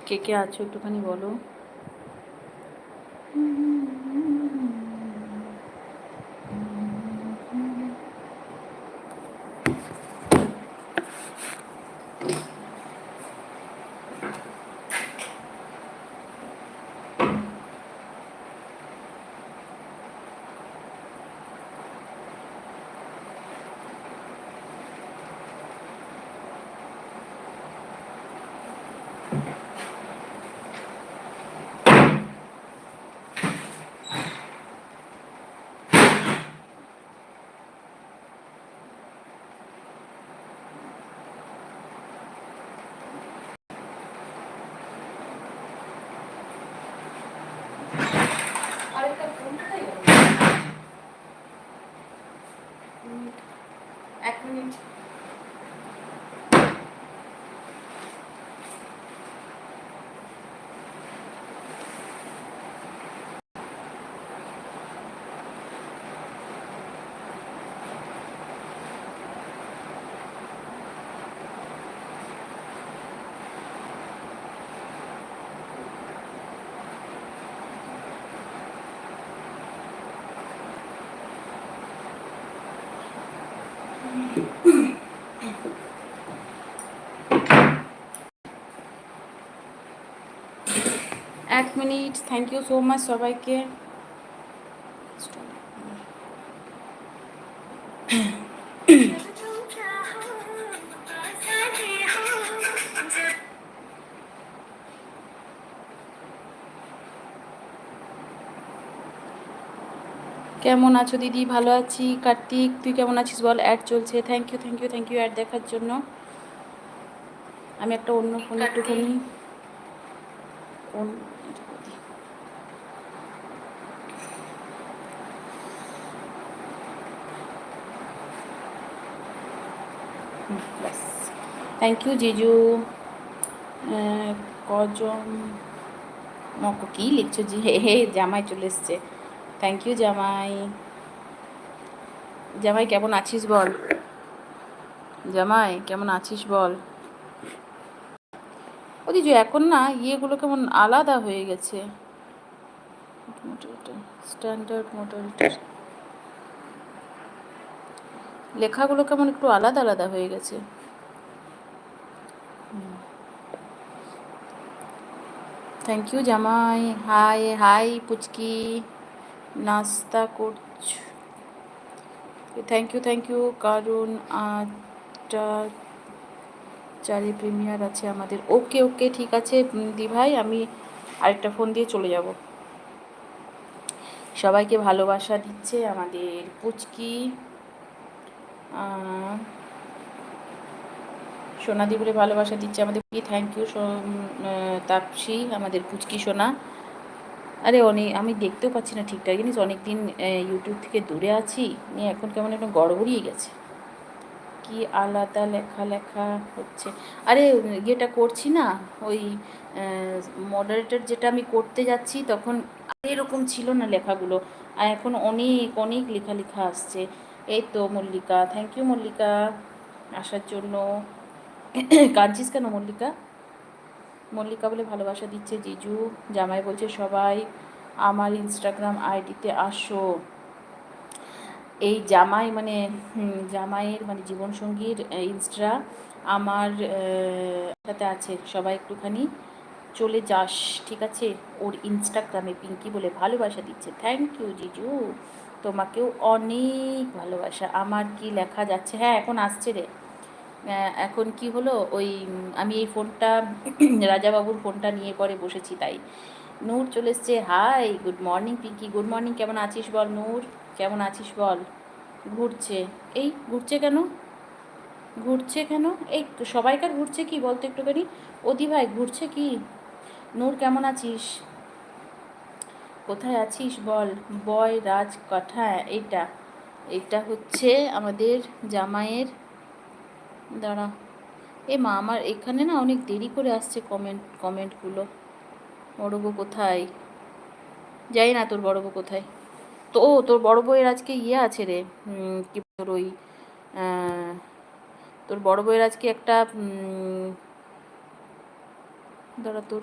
কে কে আছো একটুখানি বলো। এক মিনিট। এক মিনিট। থ্যাংক ইউ সো মাচ সবাইকে। কেমন আছো দিদি? ভালো আছি। কার্তিক তুই কেমন আছিস বল? অ্যাড চলছে। Thank you thank you thank you ad দেখার জন্য। আমি একটা অন্য ফোন একটুখানি ব্যাস। থ্যাংক ইউ জিজু। কজন মক কী লিখছো জি? হে হে, জামাই চলে এসছে। থ্যাংক ইউ জামাই। জামাই কেমন আছিস বল? জামাই কেমন আছিস বল? ওদি যে এখন না ইয়েগুলো কেমন আলাদা হয়ে গেছে। স্ট্যান্ডার্ড মডেলটার লেখাগুলো কেমন একটু আলাদা আলাদা হয়ে গেছে। থ্যাংক ইউ জামাই। হাই হাই পুচকি, নাস্তা করছো? Thank you. কারণ আটটা চারে প্রিমিয়ার আছে আমাদের। ওকে ওকে ঠিক আছে দি ভাই, আমি আরেকটা ফোন দিয়ে চলে যাব। সবাইকে ভালোবাসা দিচ্ছে আমাদের পুচকি। সোনাদি বলে ভালোবাসা দিচ্ছে আমাদের। থ্যাংক ইউ তাপসী, আমাদের পুচকি সোনা। আরে আমি দেখতেও পাচ্ছি না ঠিকঠাক, জিনিস অনেকদিন ইউটিউব থেকে দূরে আছি নিয়ে এখন কেমন একটা গড়বড়িয়ে গেছে। কি আলাদা লেখা হচ্ছে। আরে ইয়েটা করছি না, ওই মডারেটর যেটা আমি করতে যাচ্ছি তখন এরকম ছিল না লেখাগুলো, আর এখন অনেক অনেক লেখা আসছে। এই তো মল্লিকা, থ্যাংক ইউ মল্লিকা আসার জন্য। কাঁদছিস কেন মল্লিকা? মল্লিকা বলে ভালোবাসা দিচ্ছে জিজু। জামাই বলছে সবাই আমার ইনস্টাগ্রাম আইডিতে আসো। এই জামাই মানে জামাইয়ের মানে জীবনসঙ্গীর ইনস্টা আমার সাথে আছে, সবাই একটুখানি চলে যাস ঠিক আছে ওর ইনস্টাগ্রামে। পিঙ্কি বলে ভালোবাসা দিচ্ছে। থ্যাংক ইউ জিজু, তোমাকেও অনেক ভালোবাসা। আমার কি লেখা যাচ্ছে? হ্যাঁ এখন আসছে রে। এখন কি হলো, ওই আমি এই ফোনটা রাজাবাবুর ফোনটা নিয়ে পরে বসেছি তাই। নূর চলে এসছে। Hi good morning Pinky. Good morning, কেমন আছিস বল নূর? কেমন আছিস বল? ঘুরছে। এই ঘুরছে কেন? ঘুরছে কেন? এই তো সবাইকার ঘুরছে কি বলতো একটুখানি। অদি ভাই ঘুরছে কি? নূর কেমন আছিস? কোথায় আছিস বল? বয় রাজ কাঠা। এইটা এটা হচ্ছে আমাদের জামাইয়ের। দাঁড়া, এ মা আমার এখানে না অনেক দেরি করে আসছে কমেন্টগুলো। বড় বউ কোথায়? যাই না, তোর বড় বউ কোথায়? তো তোর বড় বউয়ের আজকে ইয়ে আছে রে, কি তোর ওই তোর বড় বউয়ের আজকে একটা দাঁড়া তোর